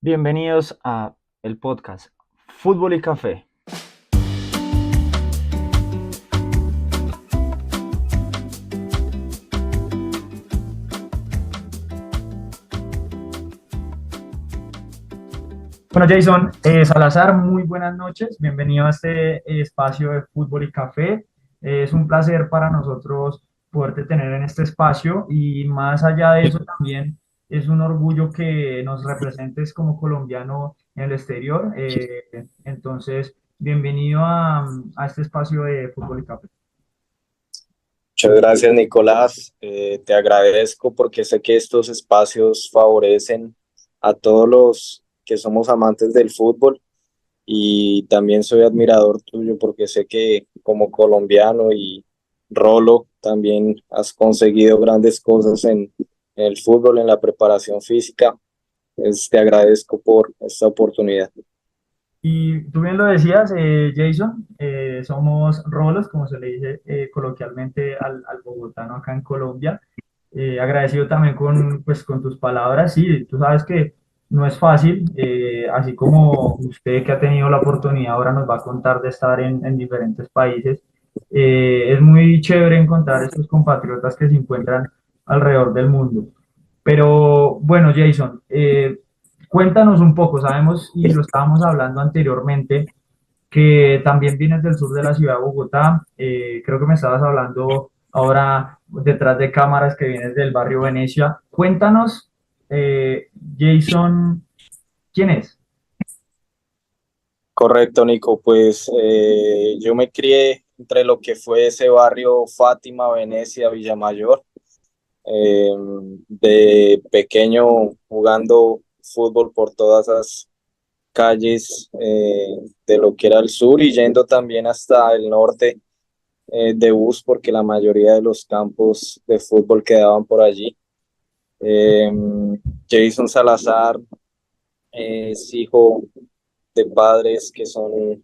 Bienvenidos a el podcast Fútbol y Café. Bueno, Jason Salazar, muy buenas noches. Bienvenido a este espacio de Fútbol y Café. Es un placer para nosotros poderte tener en este espacio y más allá de eso también es un orgullo que nos representes como colombiano en el exterior. Entonces, bienvenido a este espacio de Fútbol y Café. Muchas gracias, Nicolás. Te agradezco porque sé que estos espacios favorecen a todos los que somos amantes del fútbol y también soy admirador tuyo porque sé que como colombiano y Rolo también has conseguido grandes cosas en el fútbol, en la preparación física. Te agradezco por esta oportunidad. Y tú bien lo decías, Jason, somos rolos, como se le dice coloquialmente al bogotano acá en Colombia. Agradecido también pues, con tus palabras. Sí, tú sabes que no es fácil, así como usted que ha tenido la oportunidad ahora nos va a contar de estar en diferentes países. Es muy chévere encontrar estos compatriotas que se encuentran alrededor del mundo. Pero bueno, Jason, cuéntanos un poco, sabemos y lo estábamos hablando anteriormente, que también vienes del sur de la ciudad de Bogotá. Creo que me estabas hablando ahora detrás de cámaras que vienes del barrio Venecia. Cuéntanos, Jason, ¿quién es? Correcto, Nico. Pues yo me crié entre lo que fue ese barrio Fátima, Venecia, Villamayor. eh, de pequeño jugando fútbol por todas esas calles de lo que era el sur y yendo también hasta el norte de bus porque la mayoría de los campos de fútbol quedaban por allí. Eh, Jason Salazar es hijo de padres que son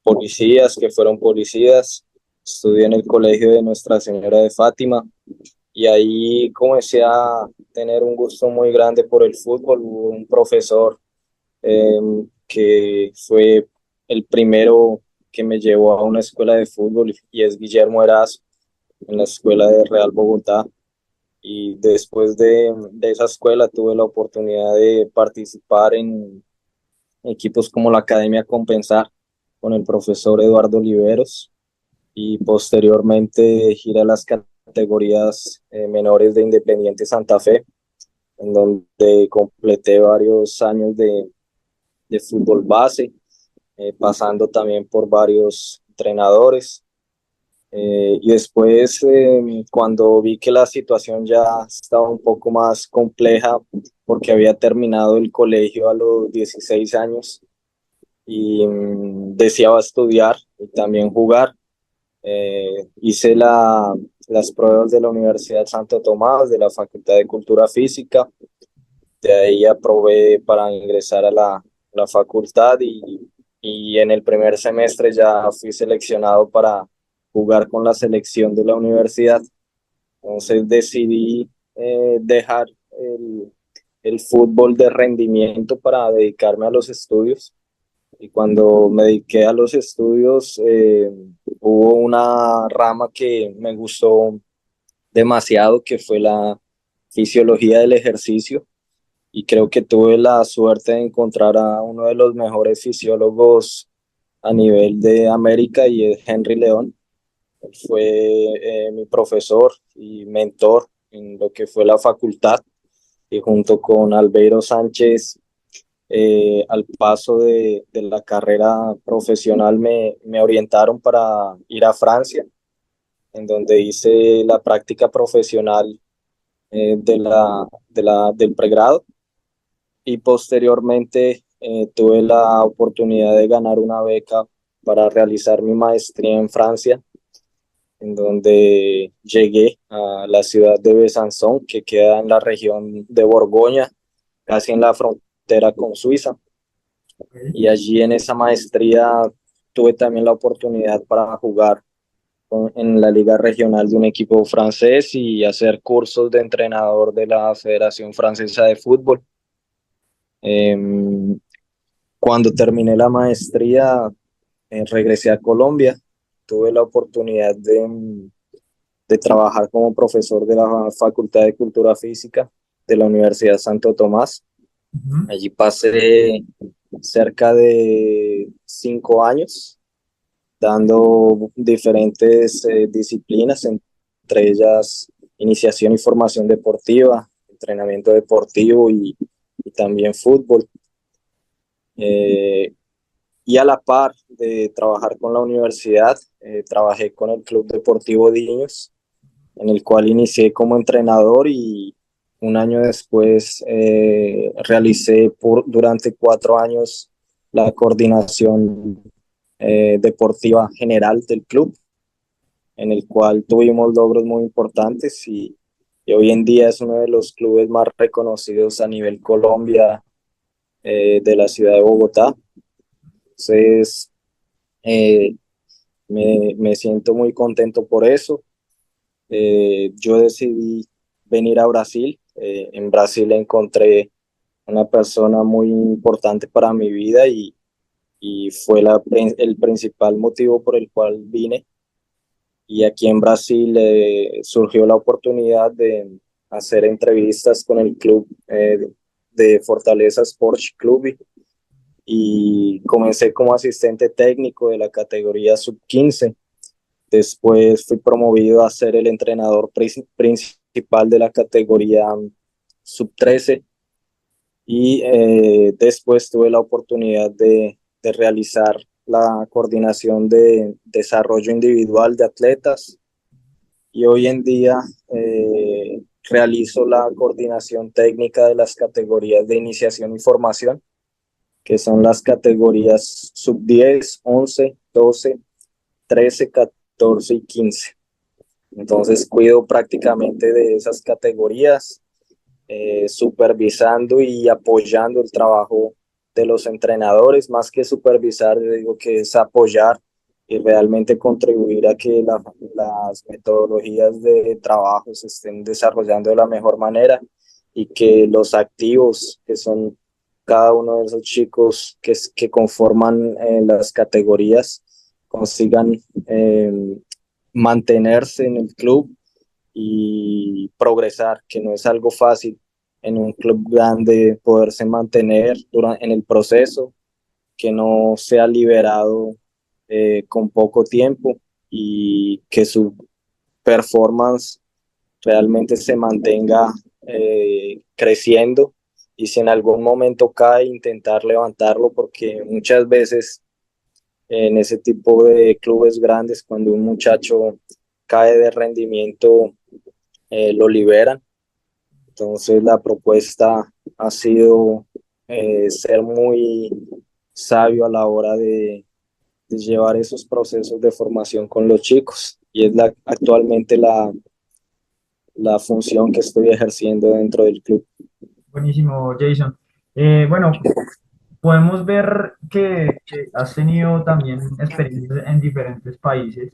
policías, que fueron policías. Estudié en el colegio de Nuestra Señora de Fátima y ahí comencé a tener un gusto muy grande por el fútbol. Hubo un profesor eh, que fue el primero que me llevó a una escuela de fútbol y es Guillermo Erazo en la escuela de Real Bogotá. Y después de esa escuela tuve la oportunidad de participar en equipos como la Academia Compensar con el profesor Eduardo Oliveros y posteriormente giré a las categorías menores de Independiente Santa Fe, en donde completé varios años de fútbol base, pasando también por varios entrenadores. Y después, cuando vi que la situación ya estaba un poco más compleja, porque había terminado el colegio a los 16 años y deseaba estudiar y también jugar, hice las pruebas de la Universidad Santo Tomás, de la Facultad de Cultura Física. De ahí aprobé para ingresar a la facultad y en el primer semestre ya fui seleccionado para jugar con la selección de la universidad. Entonces decidí dejar el fútbol de rendimiento para dedicarme a los estudios. Y cuando me dediqué a los estudios, hubo una rama que me gustó demasiado, que fue la fisiología del ejercicio y creo que tuve la suerte de encontrar a uno de los mejores fisiólogos a nivel de América y es Henry León. Él fue mi profesor y mentor en lo que fue la facultad y junto con Albeiro Sánchez al paso de la carrera profesional me orientaron para ir a Francia, en donde hice la práctica profesional del pregrado y posteriormente tuve la oportunidad de ganar una beca para realizar mi maestría en Francia, en donde llegué a la ciudad de Besançon, que queda en la región de Borgoña, casi en la frontera con Suiza. Ok. Y allí en esa maestría tuve también la oportunidad para jugar en la liga regional de un equipo francés y hacer cursos de entrenador de la Federación Francesa de Fútbol. Em, Cuando terminé la maestría, regresé a Colombia. Tuve la oportunidad de trabajar como profesor de la Facultad de Cultura Física de la Universidad Santo Tomás. Ujú. Allí pasé cerca de 5 años dando diferentes disciplinas, entre ellas iniciación y formación deportiva, entrenamiento deportivo y también fútbol. Eh, y a la par de trabajar con la universidad, trabajé con el Club Deportivo Diños, en el cual inicié como entrenador y un año después realicé durante 4 años la coordinación deportiva general del club, en el cual tuvimos logros muy importantes y hoy en día es uno de los clubes más reconocidos a nivel Colombia, de la ciudad de Bogotá. Entonces, eh, me siento muy contento por eso. Yo decidí venir a Brasil. En Brasil encontré una persona muy importante para mi vida y fue el principal motivo por el cual vine. Y aquí en Brasil surgió la oportunidad de hacer entrevistas con el club de Fortaleza Sports Club y comencé como asistente técnico de la categoría sub 15. Después fui promovido a ser el entrenador principal de la categoría sub 13 y después tuve la oportunidad de realizar la coordinación de desarrollo individual de atletas y hoy en día realizo la coordinación técnica de las categorías de iniciación y formación, que son las categorías sub 10, 11, 12, 13, 14 y 15. Entonces cuido prácticamente de esas categorías, supervisando y apoyando el trabajo de los entrenadores, más que supervisar, yo digo que es apoyar y realmente contribuir a que las metodologías de trabajo se estén desarrollando de la mejor manera y que los activos, que son cada uno de esos chicos que conforman las categorías, consigan mantenerse en el club y progresar, que no es algo fácil en un club grande poderse mantener en el proceso, que no sea liberado con poco tiempo y que su performance realmente se mantenga creciendo y si en algún momento cae, intentar levantarlo, porque muchas veces en ese tipo de clubes grandes, cuando un muchacho cae de rendimiento, lo liberan. Entonces la propuesta ha sido ser muy sabio a la hora de llevar esos procesos de formación con los chicos y es actualmente la función que estoy ejerciendo dentro del club. Buenísimo, Jason. Bueno, podemos ver que has tenido también experiencias en diferentes países.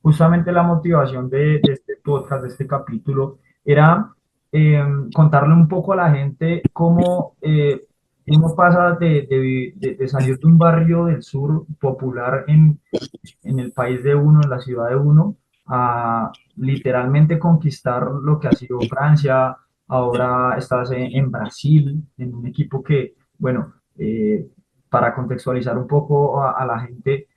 Justamente la motivación de este podcast, de este capítulo, era contarle un poco a la gente cómo uno pasa de salir de un barrio del sur popular en el país de uno, en la ciudad de uno, a literalmente conquistar lo que ha sido Francia. Ahora estás en Brasil, en un equipo que, bueno, para contextualizar un poco a la gente,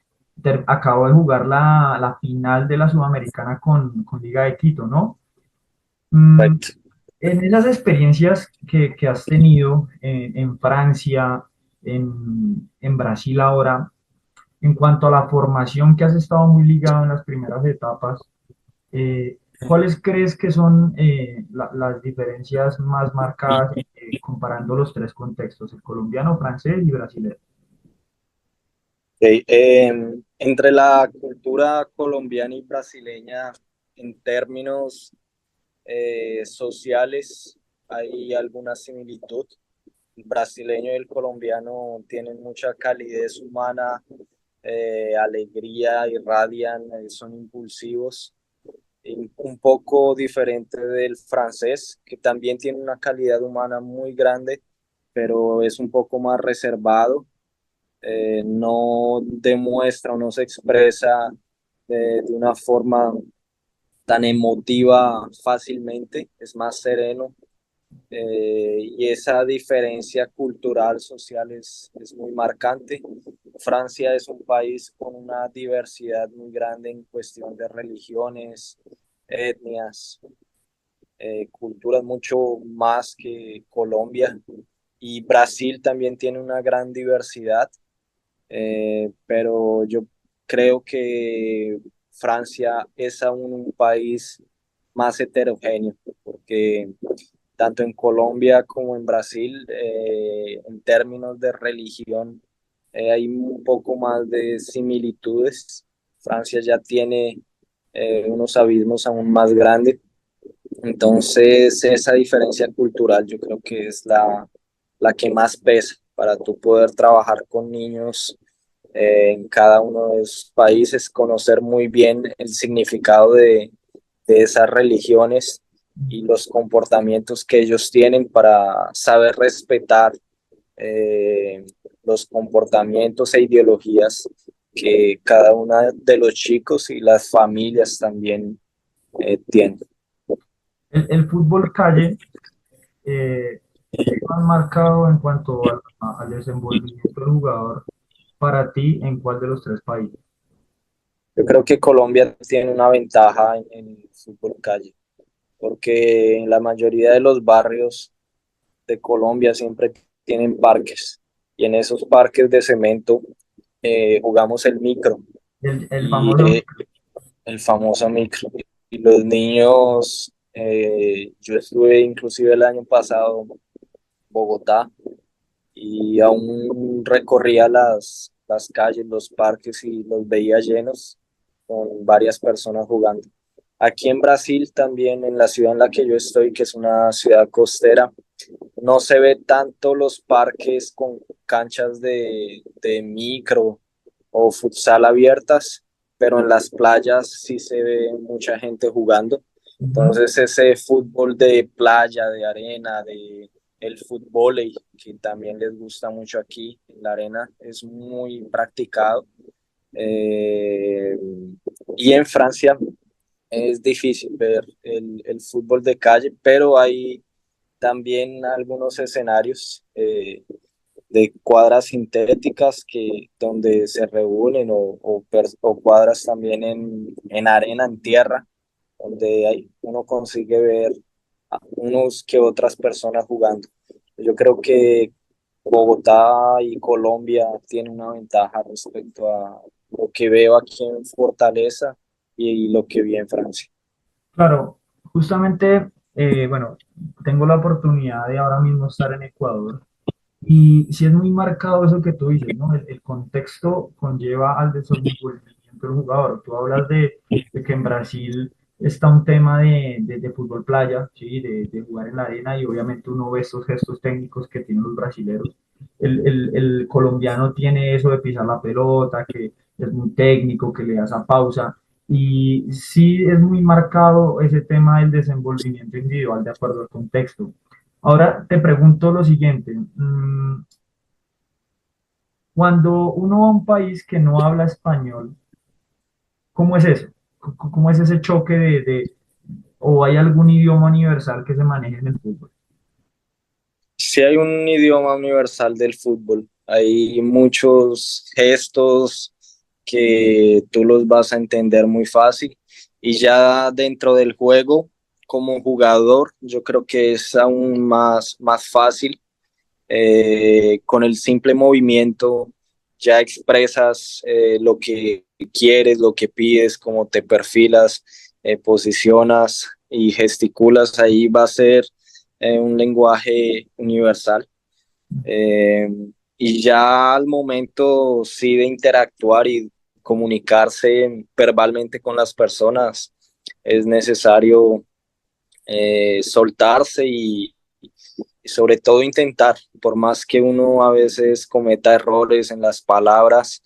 acabo de jugar la final de la Sudamericana con Liga de Quito, ¿no? Mm, Correcto. en esas experiencias que has tenido en Francia, en Brasil ahora, en cuanto a la formación que has estado muy ligado en las primeras etapas, ¿cuáles crees que son las diferencias más marcadas comparando los tres contextos, el colombiano, francés y brasileño? Okay. Entre la cultura colombiana y brasileña, en términos sociales, hay alguna similitud. El brasileño y el colombiano tienen mucha calidez humana, alegría, irradian, son impulsivos. Y un poco diferente del francés, que también tiene una calidad humana muy grande, pero es un poco más reservado, no demuestra o no se expresa de una forma tan emotiva fácilmente, es más sereno, y esa diferencia cultural, social es muy marcante. Francia es un país con una diversidad muy grande en cuestión de religiones, etnias, culturas mucho más que Colombia. Y Brasil también tiene una gran diversidad, pero yo creo que Francia es aún un país más heterogéneo, porque tanto en Colombia como en Brasil, en términos de religión, hay un poco más de similitudes. Francia ya tiene unos abismos aún más grandes. Entonces, esa diferencia cultural yo creo que es la que más pesa para tú poder trabajar con niños en cada uno de esos países, conocer muy bien el significado de esas religiones y los comportamientos que ellos tienen para saber respetar eh, los comportamientos e ideologías que cada uno de los chicos y las familias también tienen. El fútbol calle es más marcado en cuanto al desenvolvimiento del jugador para ti en cuál de los tres países. Yo creo que Colombia tiene una ventaja en el fútbol calle, porque en la mayoría de los barrios de Colombia siempre tienen parques y en esos parques de cemento jugamos el micro El y famoso el famoso micro. Y los niños, yo estuve inclusive el año pasado en Bogotá y aún recorría las calles, los parques y los veía llenos con varias personas jugando. Aquí en Brasil también, en la ciudad en la que yo estoy, que es una ciudad costera, no se ve tanto los parques con canchas de micro o futsal abiertas, pero en las playas sí se ve mucha gente jugando. Ujú. Entonces ese fútbol de playa, de arena, de el fútbol que también les gusta mucho aquí en la arena, es muy practicado. Eh, y en Francia es difícil ver el fútbol de calle, pero hay también algunos escenarios de cuadras sintéticas donde se reúnen o cuadras también en arena, en tierra, donde uno consigue ver a unos que otras personas jugando. Yo creo que Bogotá y Colombia tienen una ventaja respecto a lo que veo aquí en Fortaleza y lo que vi en Francia. Claro, justamente, bueno, tengo la oportunidad de ahora mismo estar en Ecuador y sí es muy marcado eso que tú dices, ¿no? El contexto conlleva al desenvolvimiento del jugador. Tú hablas de que en Brasil está un tema de fútbol playa, ¿sí? De jugar en la arena y obviamente uno ve estos gestos técnicos que tienen los brasileros. El colombiano tiene eso de pisar la pelota, que es muy técnico, que le da esa pausa. Y sí es muy marcado ese tema del desenvolvimiento individual de acuerdo al contexto. Ahora te pregunto lo siguiente, cuando uno va a un país que no habla español, ¿cómo es eso? ¿Cómo es ese choque o hay algún idioma universal que se maneje en el fútbol? Si hay un idioma universal del fútbol, hay muchos gestos que tú los vas a entender muy fácil y ya dentro del juego, como jugador, yo creo que es aún más fácil. Con el simple movimiento ya expresas lo que quieres, lo que pides, cómo te perfilas, posicionas y gesticulas. Ahí va a ser un lenguaje universal. Eh, y ya al momento sí de interactuar y comunicarse verbalmente con las personas, es necesario soltarse y sobre todo intentar, por más que uno a veces cometa errores en las palabras,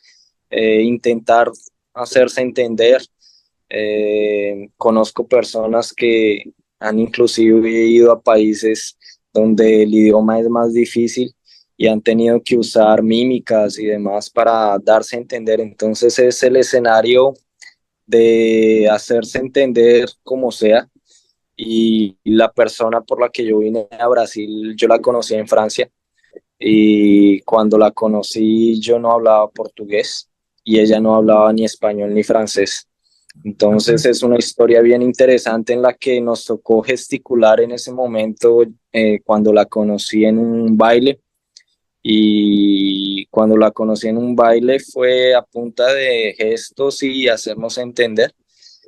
intentar hacerse entender. Conozco personas que han inclusive ido a países donde el idioma es más difícil y han tenido que usar mímicas y demás para darse a entender. Entonces es el escenario de hacerse entender como sea. Y la persona por la que yo vine a Brasil, yo la conocí en Francia y cuando la conocí yo no hablaba portugués y ella no hablaba ni español ni francés. Entonces es una historia bien interesante en la que nos tocó gesticular en ese momento cuando la conocí en un baile, y cuando la conocí en un baile fue a punta de gestos y hacernos entender.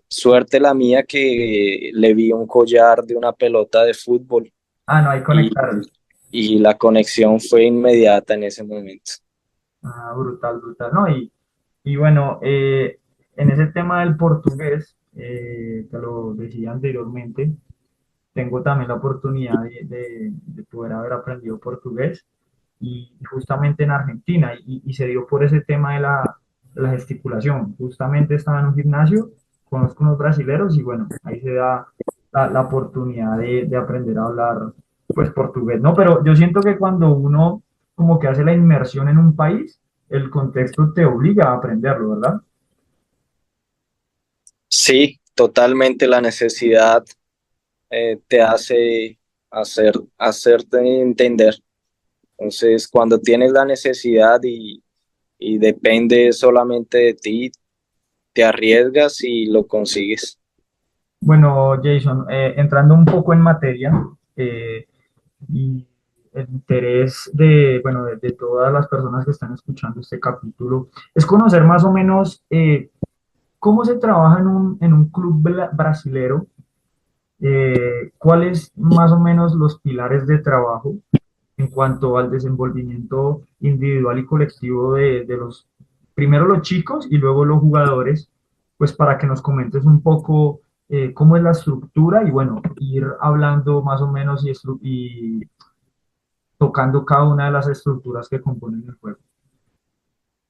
Suerte la mía que le vi un collar de una pelota de fútbol Ah, no, ahí y, conectaron. y la conexión fue inmediata en ese momento. Ah, brutal, brutal, ¿no? Y bueno, en ese tema del portugués, te lo decía anteriormente, tengo también la oportunidad de poder haber aprendido portugués y justamente en Argentina y se dio por ese tema de la gesticulación. Justamente estaba en un gimnasio, conozco unos brasileros y bueno, ahí se da la oportunidad de aprender a hablar pues portugués, ¿no? Pero yo siento que cuando uno como que hace la inmersión en un país, el contexto te obliga a aprenderlo, ¿verdad? Sí, totalmente la necesidad te hace hacerte entender. Entonces, cuando tienes la necesidad y depende solamente de ti, te arriesgas y lo consigues. Bueno, Jason, entrando un poco en materia, eh, y el interés bueno, de todas las personas que están escuchando este capítulo es conocer más o menos cómo se trabaja en un club brasilero, cuáles más o menos los pilares de trabajo en cuanto al desenvolvimiento individual y colectivo de primero los chicos y luego los jugadores, pues para que nos comentes un poco cómo es la estructura y bueno, ir hablando más o menos y tocando cada una de las estructuras que componen el juego.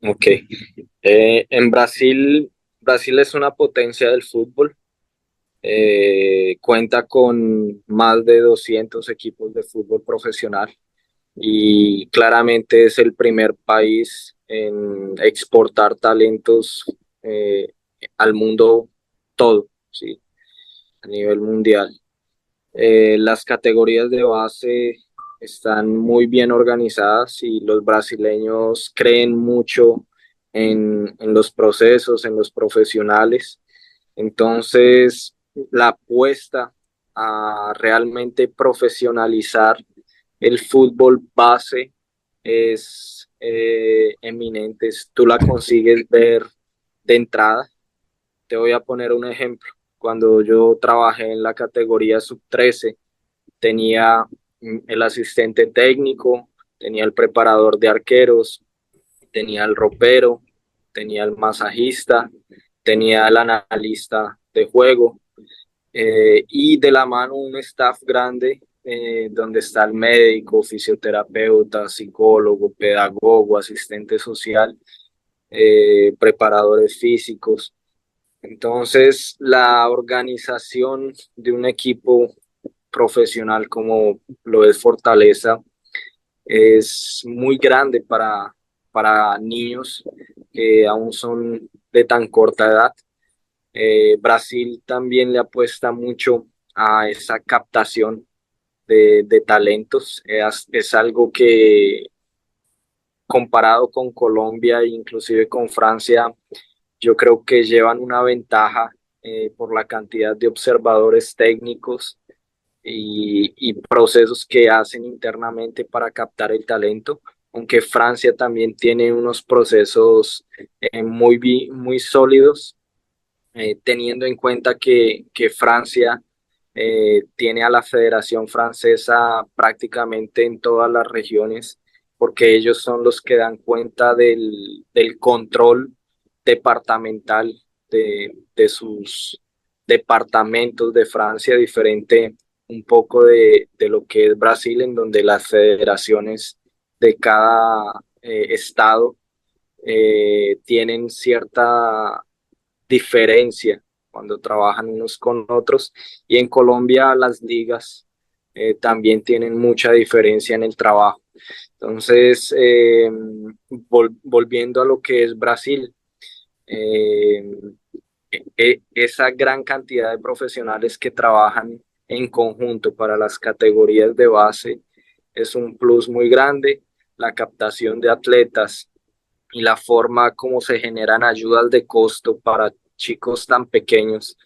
Ok. En Brasil es una potencia del fútbol. Cuenta con más de 200 equipos de fútbol profesional y claramente es el primer país en exportar talentos eh, al mundo todo, ¿sí? A nivel mundial. Las categorías de base están muy bien organizadas y los brasileños creen mucho en los procesos, en los profesionales. Entonces, la apuesta a realmente profesionalizar el fútbol base es eminente. Tú la consigues ver de entrada. Te voy a poner un ejemplo. Cuando yo trabajé en la categoría sub 13, tenía el asistente técnico, tenía el preparador de arqueros, tenía el ropero, tenía el masajista, tenía el analista de juego, y de la mano un staff grande donde está el médico, fisioterapeuta, psicólogo, pedagogo, asistente social, preparadores físicos. Entonces, la organización de un equipo profesional como lo es Fortaleza es muy grande para niños que aún son de tan corta edad. Brasil también le apuesta mucho a esa captación de talentos. Es algo que comparado con Colombia e inclusive con Francia, yo creo que llevan una ventaja por la cantidad de observadores técnicos y procesos que hacen internamente para captar el talento, aunque Francia también tiene unos procesos muy sólidos, teniendo en cuenta que Francia tiene a la Federación Francesa prácticamente en todas las regiones, porque ellos son los que dan cuenta del control departamental de sus departamentos de Francia, diferente un poco de lo que es Brasil, en donde las federaciones de cada estado tienen cierta diferencia cuando trabajan unos con otros, y en Colombia las ligas también tienen mucha diferencia en el trabajo. Entonces, volviendo a lo que es Brasil, eh, esa gran cantidad de profesionales que trabajan en conjunto para las categorías de base es un plus muy grande. La captación de atletas y la forma como se generan ayudas de costo para chicos tan pequeños,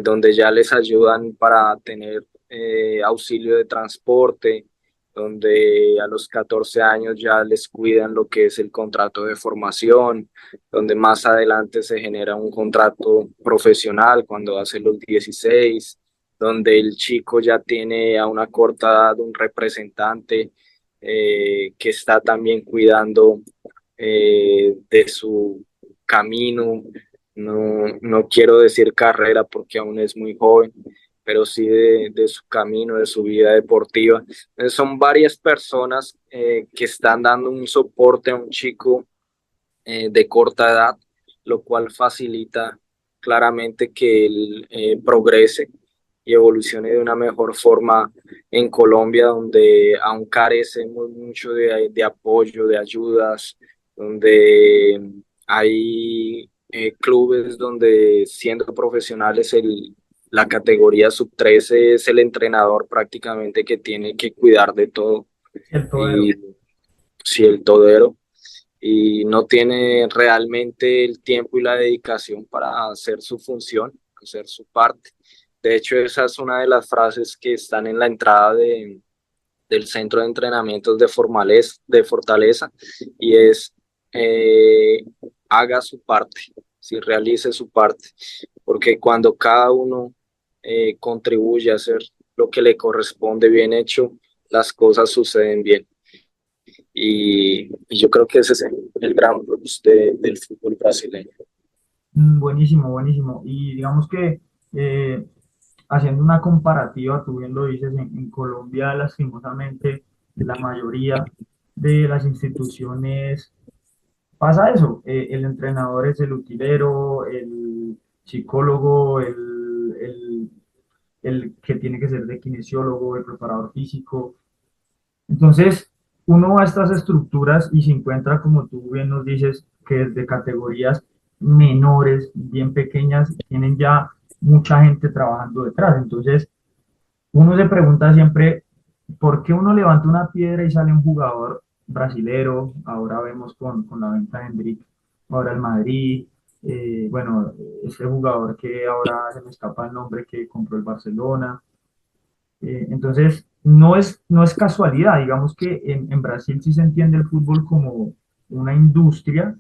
donde ya les ayudan para tener auxilio de transporte, donde a los 14 años ya les cuidan lo que es el contrato de formación, donde más adelante se genera un contrato profesional cuando hace los 16, donde el chico ya tiene a una corta edad un representante que está también cuidando de su camino, no quiero decir carrera porque aún es muy joven, pero sí de su camino, de su vida deportiva. Entonces, son varias personas que están dando un soporte a un chico de corta edad, lo cual facilita claramente que él progrese y evolucione de una mejor forma en Colombia, donde aún carecemos mucho de apoyo, de ayudas, donde hay clubes donde siendo profesionales la categoría sub 13 es el entrenador prácticamente que tiene que cuidar de todo El y todero. si el todero y no tiene realmente el tiempo y la dedicación para hacer su función, hacer su parte. De hecho, esa es una de las frases que están en la entrada del centro de entrenamientos de Fortaleza y es eh, haga su parte, si realice su parte, porque cuando cada uno contribuye a hacer lo que le corresponde bien hecho, las cosas suceden bien. Y yo creo que ese es el gran plus del fútbol brasileño. Buenísimo, buenísimo. Y digamos que eh, haciendo una comparativa, tú bien lo dices, en Colombia lastimosamente la mayoría de las instituciones pasa eso. El entrenador es el utilero, el psicólogo, el que tiene que ser de kinesiólogo, el preparador físico. Entonces, uno va a estas estructuras y se encuentra, como tú bien nos dices, que desde categorías menores, bien pequeñas, tienen ya mucha gente trabajando detrás. Entonces, uno se pregunta siempre, ¿por qué uno levanta una piedra y sale un jugador brasilero? Ahora vemos con la venta de Hendrik, ahora el Madrid, bueno, este jugador que ahora se me escapa el nombre que compró el Barcelona. Entonces, no es casualidad, digamos que en Brasil sí se entiende el fútbol como una industria,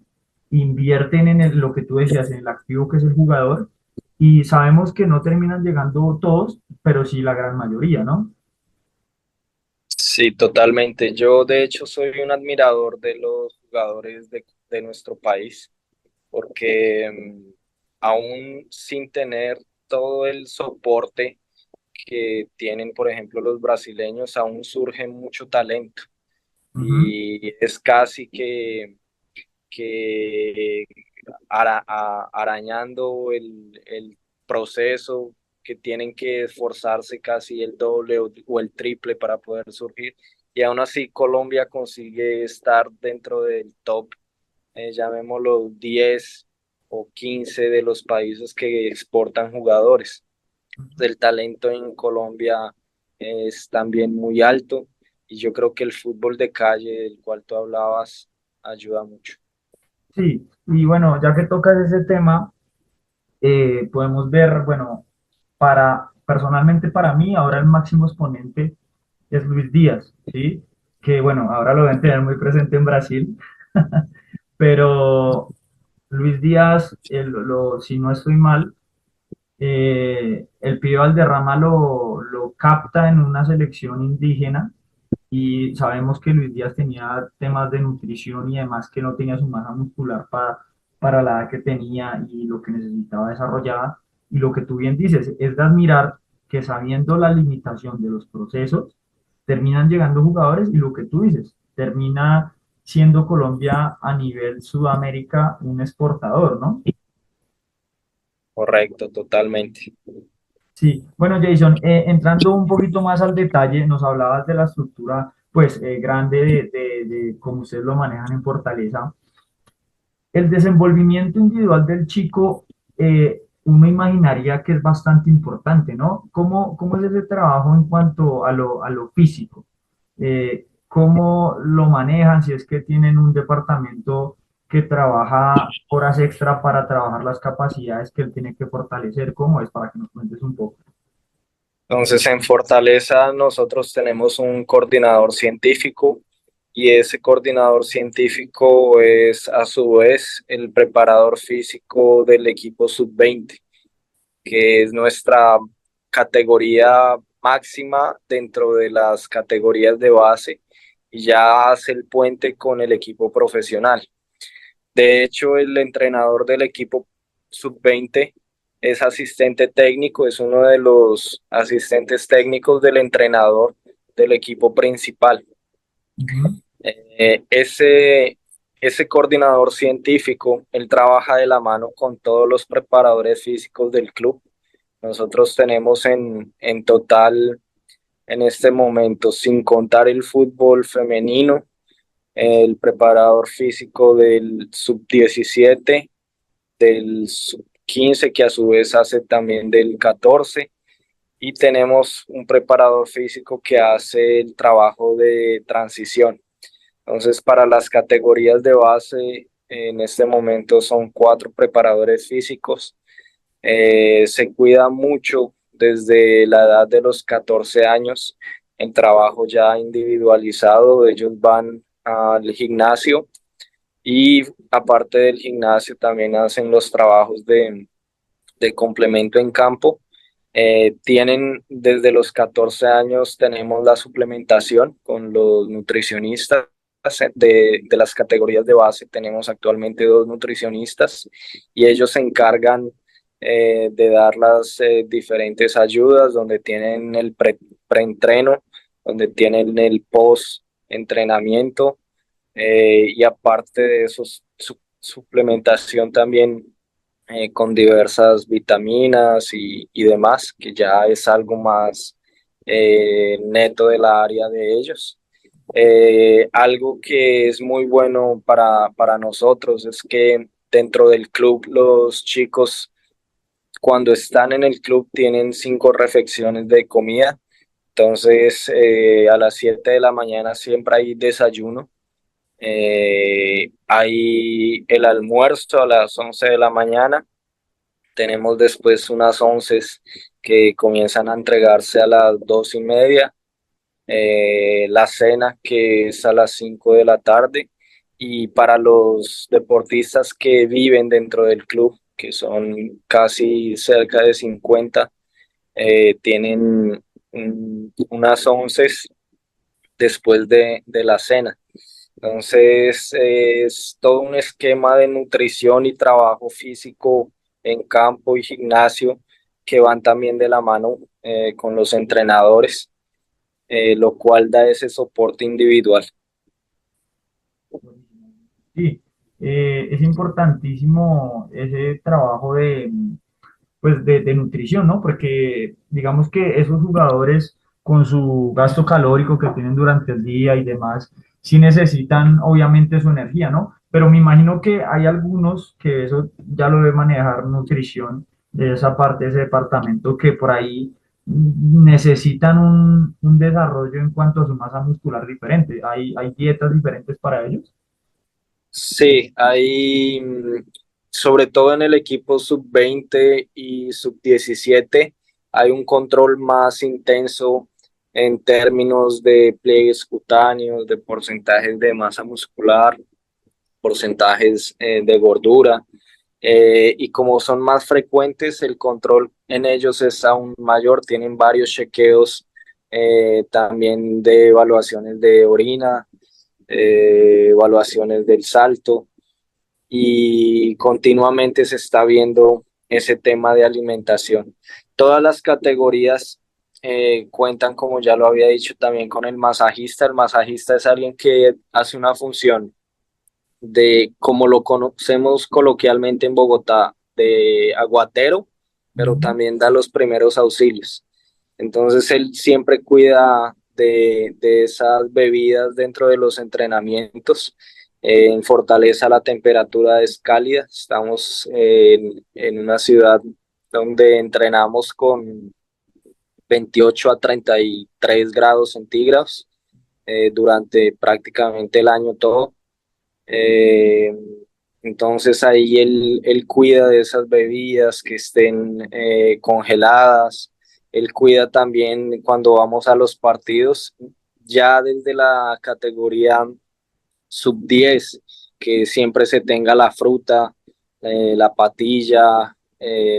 invierten en lo que tú decías, en el activo que es el jugador, y sabemos que no terminan llegando todos, pero sí la gran mayoría, ¿no? Sí, totalmente. Yo de hecho soy un admirador de los jugadores de nuestro país, porque aún sin tener todo el soporte que tienen, por ejemplo, los brasileños, aún surge mucho talento Ujú. y es casi que arañando el proceso que tienen que esforzarse casi el doble o el triple para poder surgir. Y aún así Colombia consigue estar dentro del top, llamémoslo 10 o 15 de los países que exportan jugadores. El talento en Colombia es también muy alto y yo creo que el fútbol de calle del cual tú hablabas ayuda mucho. Sí, y bueno, ya que tocas ese tema, podemos ver, bueno, personalmente para mí, ahora el máximo exponente es Luis Díaz, ¿sí? Que bueno, ahora lo deben tener muy presente en Brasil, pero Luis Díaz, si no estoy mal, el pibe Valderrama lo capta en una selección indígena y sabemos que Luis Díaz tenía temas de nutrición y además que no tenía su masa muscular para la edad que tenía y lo que necesitaba desarrollada. Y lo que tú bien dices es de admirar que sabiendo la limitación de los procesos, terminan llegando jugadores y lo que tú dices, termina siendo Colombia a nivel Sudamérica un exportador, ¿no? Correcto, totalmente. Sí, bueno, Jason, entrando un poquito más al detalle, nos hablabas de la estructura pues grande de cómo ustedes lo manejan en Fortaleza. El desenvolvimiento individual del chico, uno imaginaría que es bastante importante, ¿no? ¿Cómo es ese trabajo en cuanto a lo físico? ¿Cómo lo manejan? Si es que tienen un departamento que trabaja horas extra para trabajar las capacidades que él tiene que fortalecer, ¿cómo es? Para que nos cuentes un poco. Entonces, en Fortaleza nosotros tenemos un coordinador científico y ese coordinador científico es a su vez el preparador físico del equipo sub-20, que es nuestra categoría máxima dentro de las categorías de base y ya hace el puente con el equipo profesional. De hecho, el entrenador del equipo sub-20 es asistente técnico, es uno de los asistentes técnicos del entrenador del equipo principal. Ujú. Ese coordinador científico, él trabaja de la mano con todos los preparadores físicos del club. Nosotros tenemos en total, en este momento, sin contar el fútbol femenino, el preparador físico del sub-17, del sub-15, que a su vez hace también del 14, y tenemos un preparador físico que hace el trabajo de transición. Entonces, para las categorías de base, en este momento son 4 preparadores físicos. Se cuida mucho desde la edad de los 14 años, el trabajo ya individualizado, ellos van al gimnasio y aparte del gimnasio también hacen los trabajos de complemento en campo. Tienen desde los 14 años, tenemos la suplementación con los nutricionistas de las categorías de base. Tenemos actualmente 2 nutricionistas y ellos se encargan de dar las diferentes ayudas, donde tienen el preentreno, donde tienen el post-entrenamiento y aparte de eso, suplementación también con diversas vitaminas y demás, que ya es algo más neto de la área de ellos. Algo que es muy bueno para nosotros es que dentro del club los chicos cuando están en el club tienen 5 refacciones de comida. Entonces a las 7 de la mañana siempre hay desayuno. Hay el almuerzo a las 11 de la mañana. Tenemos después unas 11 que comienzan a entregarse a las 2:30, la cena que es a las 5 de la tarde y para los deportistas que viven dentro del club, que son casi cerca de 50, tienen unas 11 después de la cena. Entonces, es todo un esquema de nutrición y trabajo físico en campo y gimnasio que van también de la mano con los entrenadores, lo cual da ese soporte individual. Sí, es importantísimo ese trabajo de, pues de nutrición, ¿no? Porque digamos que esos jugadores con su gasto calórico que tienen durante el día y demás, sí necesitan obviamente su energía, ¿no? Pero me imagino que hay algunos que eso ya lo debe manejar nutrición de esa parte, de ese departamento, que por ahí necesitan un desarrollo en cuanto a su masa muscular diferente. Hay dietas diferentes para ellos. Sí, hay, sobre todo en el equipo sub-20 y sub-17, hay un control más intenso en términos de pliegues cutáneos, de porcentajes de masa muscular, porcentajes de gordura. Y como son más frecuentes, el control en ellos es aún mayor, tienen varios chequeos también de evaluaciones de orina, evaluaciones del salto y continuamente se está viendo ese tema de alimentación. Todas las categorías cuentan, como ya lo había dicho, también con el masajista. El masajista es alguien que hace una función de, como lo conocemos coloquialmente en Bogotá, de aguatero, pero Ujú. también da los primeros auxilios. Entonces él siempre cuida de esas bebidas dentro de los entrenamientos. En Fortaleza la temperatura es cálida, estamos en una ciudad donde entrenamos con 28 a 33 grados centígrados durante prácticamente el año todo. Eh, entonces ahí él cuida de esas bebidas que estén congeladas. Él cuida también cuando vamos a los partidos, ya desde la categoría sub 10, que siempre se tenga la fruta, la patilla,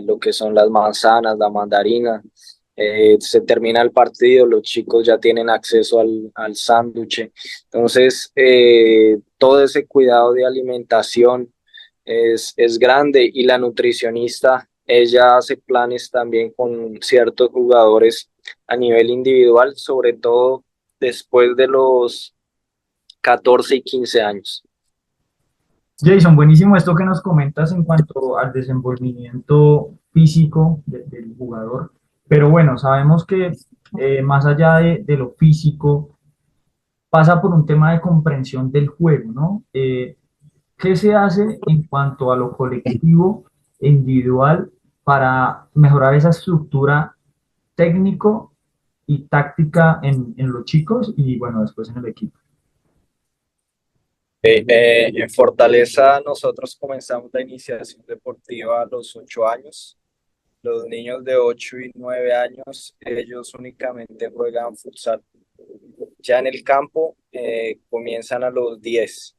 lo que son las manzanas, la mandarina. Se termina el partido, los chicos ya tienen acceso al sándwich. Entonces, todo ese cuidado de alimentación es grande, y la nutricionista, ella hace planes también con ciertos jugadores a nivel individual, sobre todo después de los 14 y 15 años. Jason, buenísimo esto que nos comentas en cuanto al desenvolvimiento físico del jugador, pero bueno, sabemos que más allá de lo físico, pasa por un tema de comprensión del juego, ¿no? ¿Qué se hace en cuanto a lo colectivo e individual para mejorar esa estructura técnico y táctica en los chicos y bueno, después en el equipo? En Fortaleza nosotros comenzamos la iniciación deportiva a los 8 años. Los niños de 8 y 9 años, ellos únicamente juegan futsal. Ya en el campo comienzan a los 10.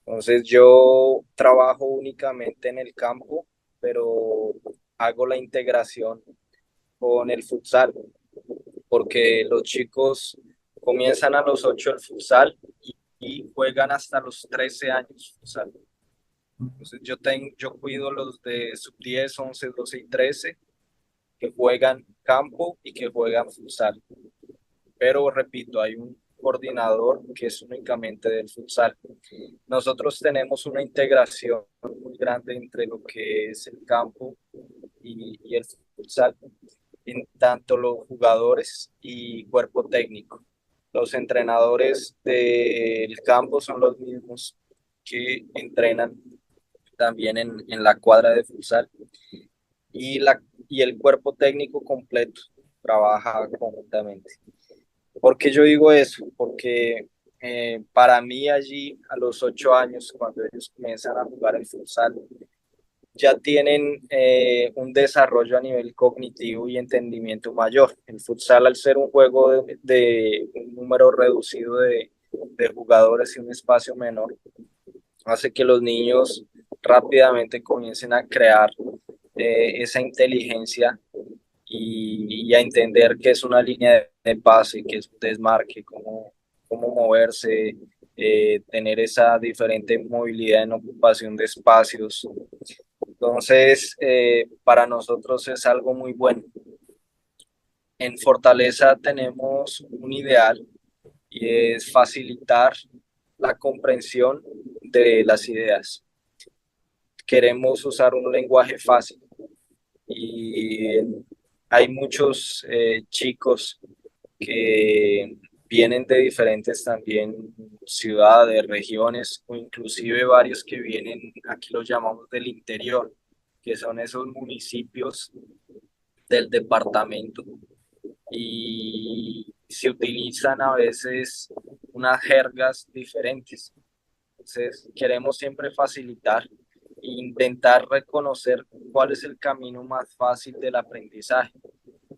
Entonces yo trabajo únicamente en el campo, pero hago la integración con el futsal, porque los chicos comienzan a los 8 el futsal y juegan hasta los 13 años futsal. Entonces yo cuido los de sub 10, 11, 12 y 13 que juegan campo y que juegan futsal. Pero repito, hay un coordinador que es únicamente del futsal. Nosotros tenemos una integración muy grande entre lo que es el campo y el futsal, en tanto los jugadores y cuerpo técnico. Los entrenadores del campo son los mismos que entrenan también en la cuadra de futsal, y el cuerpo técnico completo trabaja conjuntamente. ¿Por qué yo digo eso? Porque para mí allí a los 8 años, cuando ellos comienzan a jugar el futsal, ya tienen un desarrollo a nivel cognitivo y entendimiento mayor. El futsal, al ser un juego de un número reducido de jugadores y un espacio menor, hace que los niños rápidamente comiencen a crear esa inteligencia y a entender qué es una línea de pase, qué es un desmarque, cómo moverse, tener esa diferente movilidad en ocupación de espacios. Entonces, para nosotros es algo muy bueno. En Fortaleza tenemos un ideal, y es facilitar la comprensión de las ideas. Queremos usar un lenguaje fácil, y hay muchos chicos que vienen de diferentes también ciudades, regiones, o inclusive varios que vienen, aquí los llamamos del interior, que son esos municipios del departamento, y se utilizan a veces unas jergas diferentes. Entonces, queremos siempre facilitar e intentar reconocer cuál es el camino más fácil del aprendizaje,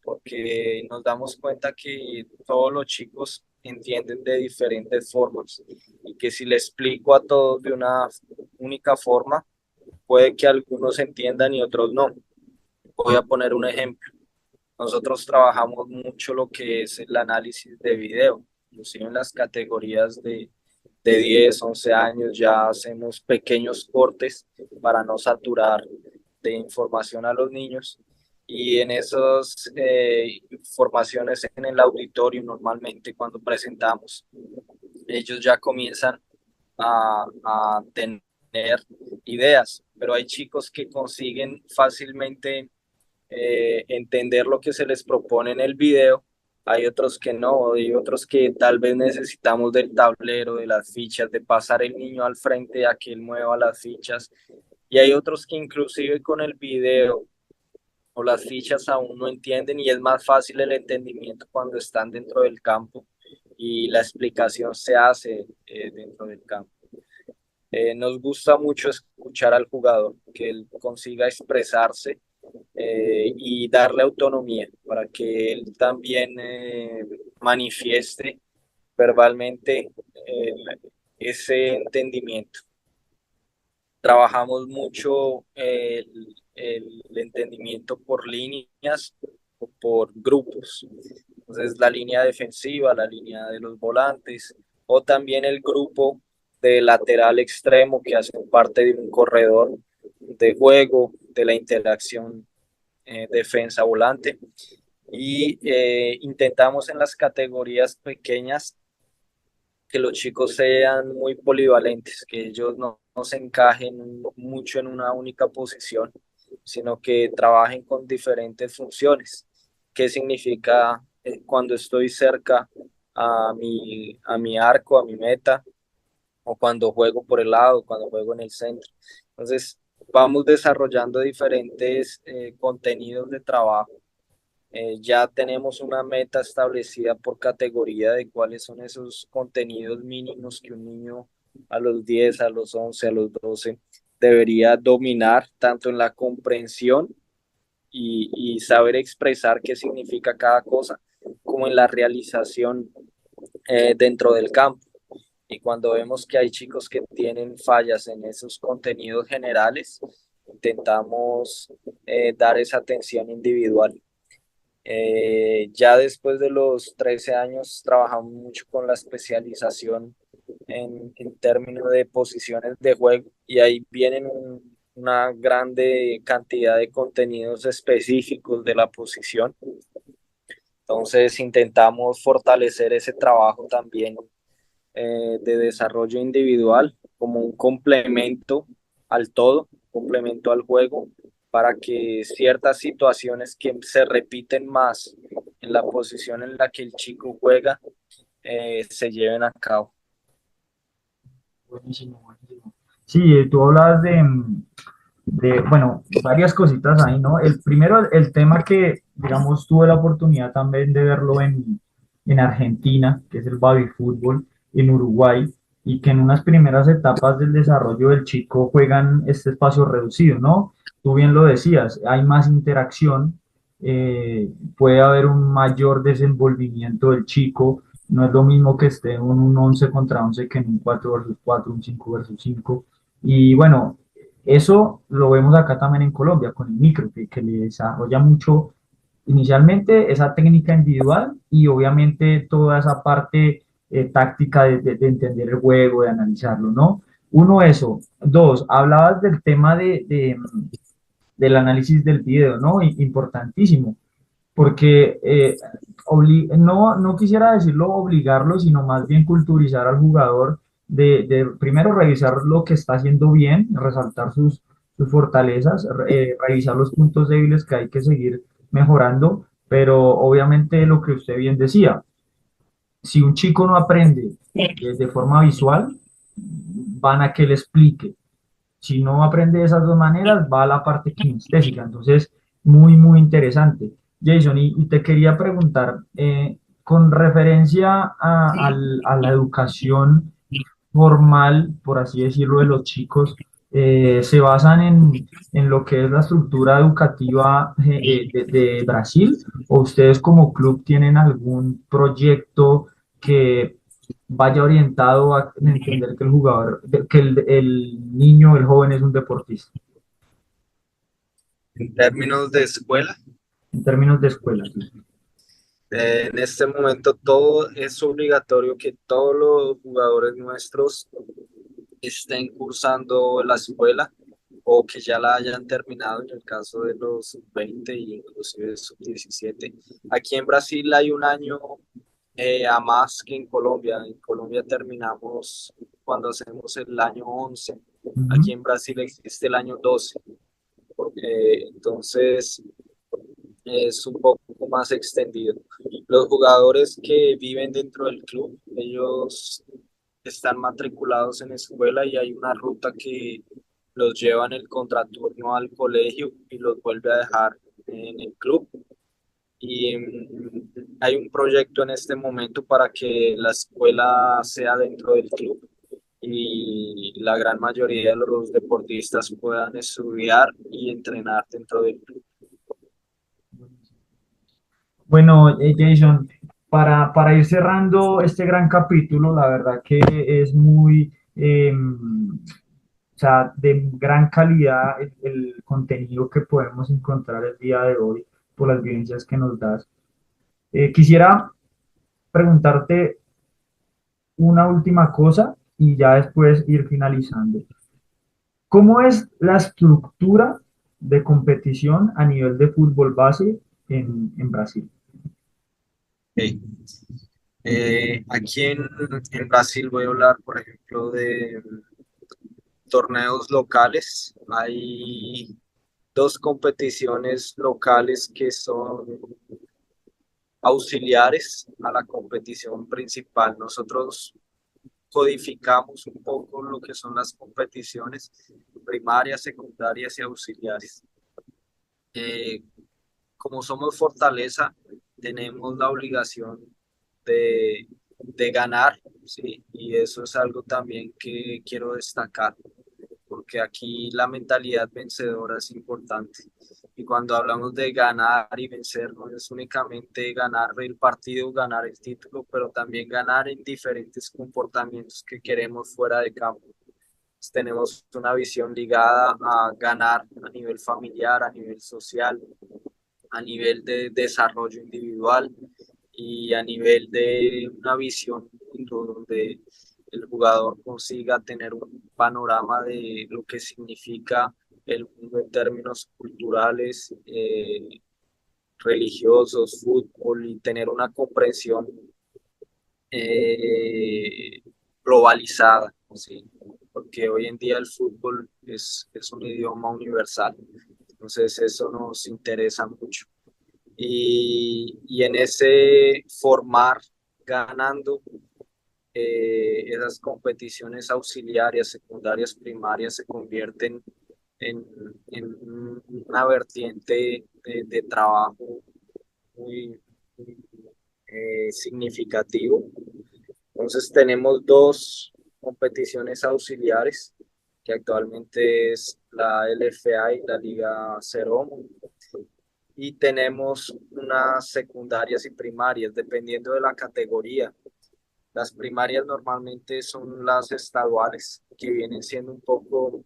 porque nos damos cuenta que todos los chicos entienden de diferentes formas, y que si le explico a todos de una única forma, puede que algunos entiendan y otros no. Voy a poner un ejemplo. Nosotros trabajamos mucho lo que es el análisis de video, inclusive en las categorías de 10, 11 años ya hacemos pequeños cortes para no saturar de información a los niños. Y en esas formaciones en el auditorio, normalmente cuando presentamos, ellos ya comienzan a tener ideas, pero hay chicos que consiguen fácilmente entender lo que se les propone en el video, hay otros que no, hay otros que tal vez necesitamos del tablero, de las fichas, de pasar el niño al frente a que él mueva las fichas. Y hay otros que inclusive con el video o las fichas aún no entienden y es más fácil el entendimiento cuando están dentro del campo y la explicación se hace dentro del campo. Nos gusta mucho escuchar al jugador, que él consiga expresarse y darle autonomía para que él también manifieste verbalmente eh, ese entendimiento. Trabajamos mucho el entendimiento por líneas o por grupos. Entonces, la línea defensiva, la línea de los volantes o también el grupo de lateral extremo que hace parte de un corredor de juego, de la interacción defensa-volante. Y intentamos en las categorías pequeñas que los chicos sean muy polivalentes, que ellos no se encajen mucho en una única posición, sino que trabajen con diferentes funciones. ¿Qué significa cuando estoy cerca a mi arco, a mi meta, o cuando juego por el lado, cuando juego en el centro? Entonces, vamos desarrollando diferentes contenidos de trabajo. Ya tenemos una meta establecida por categoría de cuáles son esos contenidos mínimos que un niño a los 10, a los 11, a los 12 debería dominar tanto en la comprensión y saber expresar qué significa cada cosa, como en la realización dentro del campo. Y cuando vemos que hay chicos que tienen fallas en esos contenidos generales, intentamos dar esa atención individual. Ya después de los 13 años trabajamos mucho con la especialización en términos de posiciones de juego y ahí vienen una grande cantidad de contenidos específicos de la posición. Entonces intentamos fortalecer ese trabajo también de desarrollo individual como un complemento al todo, complemento al juego, para que ciertas situaciones que se repiten más en la posición en la que el chico juega se lleven a cabo. Buenísimo, buenísimo. Sí, tú hablabas bueno, varias cositas ahí, ¿no? El primero, el tema que, digamos, tuve la oportunidad también de verlo en Argentina, que es el baby fútbol, en Uruguay, y que en unas primeras etapas del desarrollo del chico juegan este espacio reducido, ¿no? Tú bien lo decías, hay más interacción, puede haber un mayor desenvolvimiento del chico, no es lo mismo que esté en un 11 contra 11 que en un 4 versus 4, un 5 versus 5. Y bueno, eso lo vemos acá también en Colombia con el micro, que le desarrolla mucho inicialmente esa técnica individual y obviamente toda esa parte táctica de entender el juego, de analizarlo, ¿no? Uno, eso. Dos, hablabas del tema del análisis del video, ¿no? Importantísimo, porque no quisiera decirlo obligarlo, sino más bien culturizar al jugador de primero revisar lo que está haciendo bien, resaltar sus fortalezas, revisar los puntos débiles que hay que seguir mejorando, pero obviamente lo que usted bien decía, si un chico no aprende de forma visual, van a que le explique. Si no aprende de esas dos maneras, va a la parte kinestésica. Entonces, muy, muy interesante. Jason, y te quería preguntar, con referencia a la educación formal, por así decirlo, de los chicos, ¿se basan en lo que es la estructura educativa de Brasil o ustedes como club tienen algún proyecto que vaya orientado a entender que el jugador, que el niño, el joven es un deportista, En términos de escuela, en términos de escuela? Sí. en este momento todo es obligatorio que todos los jugadores nuestros estén cursando la escuela o que ya la hayan terminado en el caso de los 20 y inclusive sub-17. Aquí en Brasil hay un año a más que en Colombia. En Colombia terminamos cuando hacemos el año 11. Ujú. Aquí en Brasil existe el año 12. Entonces es un poco más extendido. Los jugadores que viven dentro del club, ellos están matriculados en escuela y hay una ruta que los lleva en el contraturno al colegio y los vuelve a dejar en el club. Y hay un proyecto en este momento para que la escuela sea dentro del club y la gran mayoría de los deportistas puedan estudiar y entrenar dentro del club. Bueno, Jason, para ir cerrando este gran capítulo, la verdad que es muy, o sea, de gran calidad el contenido que podemos encontrar el día de hoy por las vivencias que nos das. Quisiera preguntarte una última cosa y ya después ir finalizando. ¿Cómo es la estructura de competición a nivel de fútbol base en Brasil? Okay. Aquí en Brasil voy a hablar, por ejemplo, de torneos locales. Hay dos competiciones locales que son auxiliares a la competición principal. Nosotros codificamos un poco lo que son las competiciones primarias, secundarias y auxiliares. Eh, Como somos Fortaleza, tenemos la obligación de ganar, ¿sí? Y eso es algo también que quiero destacar, porque aquí la mentalidad vencedora es importante. Y cuando hablamos de ganar y vencer, no es únicamente ganar el partido, ganar el título, pero también ganar en diferentes comportamientos que queremos fuera de campo. Tenemos una visión ligada a ganar a nivel familiar, a nivel social, a nivel de desarrollo individual y a nivel de una visión donde el jugador consiga tener un panorama de lo que significa el mundo en términos culturales, religiosos, fútbol y tener una comprensión eh, globalizada, ¿sí? Porque hoy en día el fútbol es un idioma universal, entonces eso nos interesa mucho. Y en ese formar ganando esas competiciones auxiliares, secundarias, primarias se convierten en una vertiente de trabajo muy, muy significativo. Entonces tenemos dos competiciones auxiliares, que actualmente es la LFA y la Liga Cero, y tenemos unas secundarias y primarias, dependiendo de la categoría. Las primarias normalmente son las estaduales, que vienen siendo un poco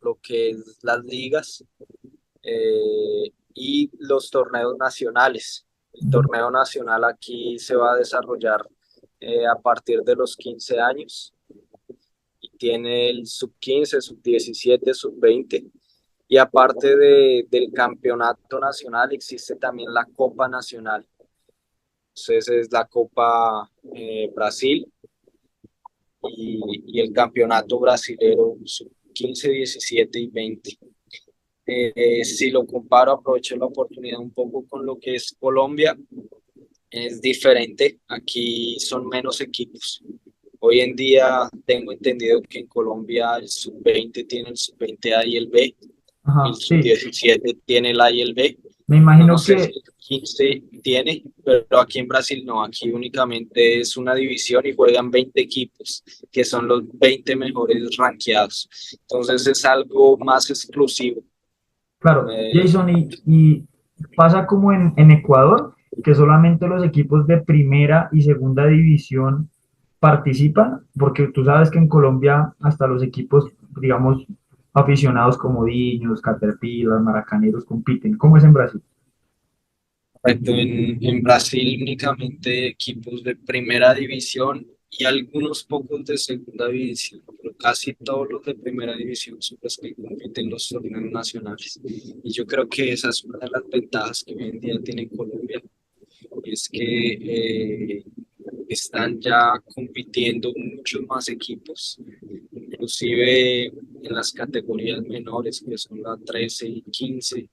lo que es las ligas y los torneos nacionales. El torneo nacional aquí se va a desarrollar a partir de los 15 años y tiene el sub 15, sub 17, sub 20. Y aparte del campeonato nacional, existe también la Copa Nacional. Entonces es la Copa Brasil y el campeonato brasilero sub 15, 17 y 20. Si lo comparo, aprovecho la oportunidad un poco con lo que es Colombia, es diferente. Aquí son menos equipos. Hoy en día tengo entendido que en Colombia el sub 20 tiene el sub 20 A y el B, el Ajá, sí. sub 17 tiene el A y el B. Me No imagino sé si que, el 15 tiene, pero aquí en Brasil no, aquí únicamente es una división y juegan 20 equipos, que son los 20 mejores rankeados. Entonces es algo más exclusivo. claro, Eh, Jason, y pasa como en Ecuador, que solamente los equipos de primera y segunda división participan, porque tú sabes que en Colombia hasta los equipos, digamos, aficionados como Diños, Caterpillar, Maracaneros compiten. ¿Cómo es en Brasil? Correcto, en Brasil únicamente equipos de primera división y algunos pocos de segunda división, pero casi todos los de primera división son los que compiten en los torneos nacionales. Y yo creo que esa es una de las ventajas que hoy en día tiene Colombia, es que están ya compitiendo muchos más equipos, inclusive en las categorías menores, que son la 13 y 15.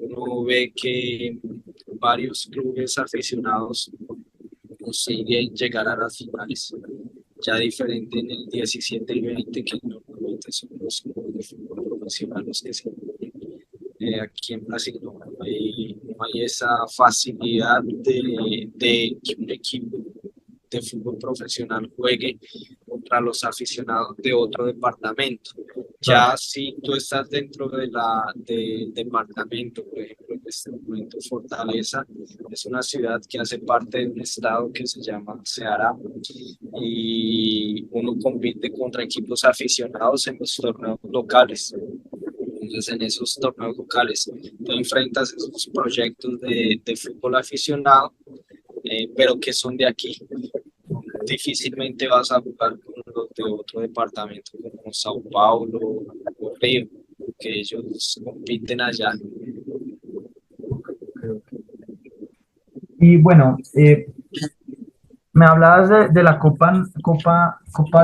Uno ve que varios clubes aficionados consiguen llegar a las finales. Ya diferente en el 17 y 20, que normalmente son los clubes de fútbol profesional los que se aquí en Brasil no hay esa facilidad de que un equipo de fútbol profesional juegue contra los aficionados de otro departamento. Claro. Ya si tú estás dentro del departamento, por ejemplo, en este momento Fortaleza es una ciudad que hace parte de un estado que se llama Ceará y uno compite contra equipos aficionados en los torneos locales. Entonces, en esos torneos locales, tú enfrentas esos proyectos de fútbol aficionado, pero que son de aquí. Difícilmente vas a jugar con los de otro departamento como Sao Paulo o Río, que ellos compiten allá. Y bueno, me hablabas de la Copa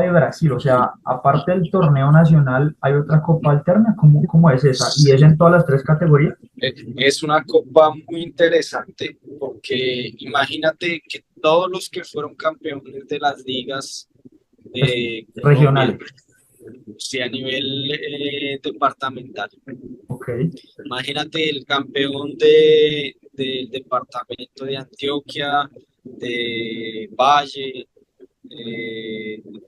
de Brasil, o sea, aparte del torneo nacional, ¿hay otra copa alterna? ¿Cómo es esa? ¿Y es en todas las tres categorías? Es una copa muy interesante porque imagínate que todos los que fueron campeones de las ligas Pues, de Colombia, regionales. sí, a nivel departamental. Ok, Imagínate el campeón del departamento de Antioquia, de Valle,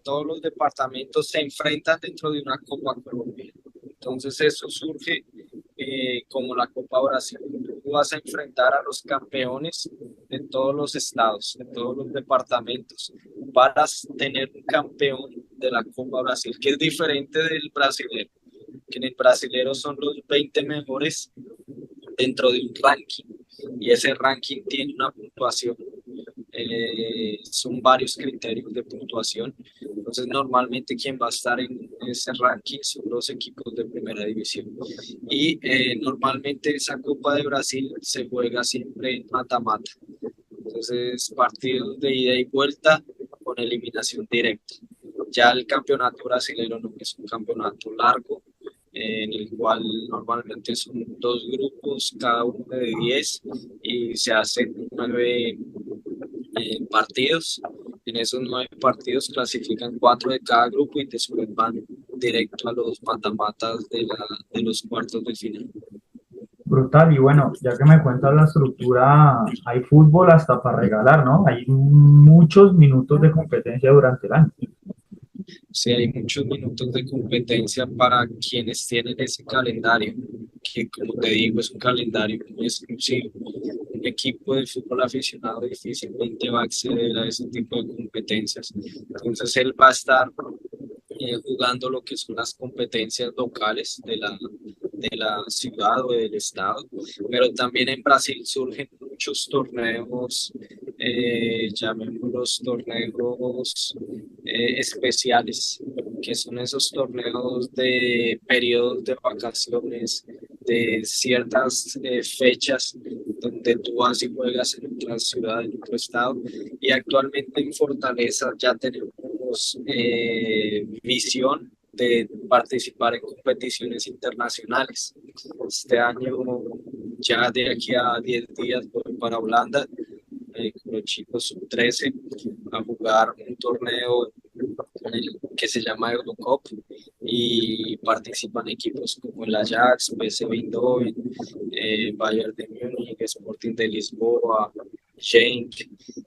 todos los departamentos se enfrentan dentro de una Copa Colombia. Entonces eso surge como la Copa Brasil. Tú vas a enfrentar a los campeones de todos los estados, de todos los departamentos, para tener un campeón de la Copa Brasil, que es diferente del brasilero, que en el brasilero son los 20 mejores dentro de un ranking y ese ranking tiene una puntuación. Son varios criterios de puntuación. Entonces, normalmente quien va a estar en ese ranking son los equipos de primera división. Y normalmente esa Copa de Brasil se juega siempre en mata-mata. Entonces, partidos de ida y vuelta con eliminación directa. Ya el campeonato brasileño no es un campeonato largo, en el cual normalmente son dos grupos, cada uno de 10, y se hacen 9 partidos. En esos 9 partidos clasifican 4 de cada grupo y después van directo a los matamatas de los cuartos de final. brutal. Y bueno, ya que me cuentas la estructura, hay fútbol hasta para regalar, ¿no? Hay muchos minutos de competencia durante el año. Sí, hay muchos minutos de competencia para quienes tienen ese calendario, que como te digo, es un calendario muy exclusivo. Un equipo de fútbol aficionado difícilmente va a acceder a ese tipo de competencias. Entonces él va a estar jugando lo que son las competencias locales de la ciudad o del estado, pero también en Brasil surgen muchos torneos, llamémoslos torneos especiales, que son esos torneos de periodos de vacaciones, de ciertas fechas donde tú vas y juegas en otra ciudad, en otro estado. Y actualmente en Fortaleza ya tenemos visión de participar en competiciones internacionales. Este año, ya de aquí a 10 días, voy para Holanda con los chicos sub-13 a jugar un torneo que se llama Eurocup y participan equipos como el Ajax, PSV Eindhoven, Bayern de Múnich, Sporting de Lisboa, Genk.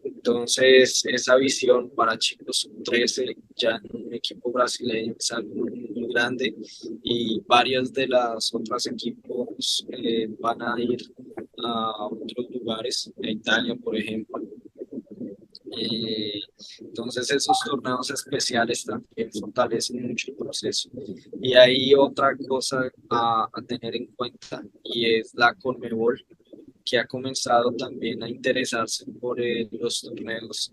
Entonces, esa visión para chicos sub-13 ya en un equipo brasileño es algo muy grande y varios de los otros equipos van a ir a otros lugares, a Italia, por ejemplo. Entonces esos torneos especiales también fortalecen mucho el proceso. Y hay otra cosa a tener en cuenta y es la Conmebol, que ha comenzado también a interesarse por los torneos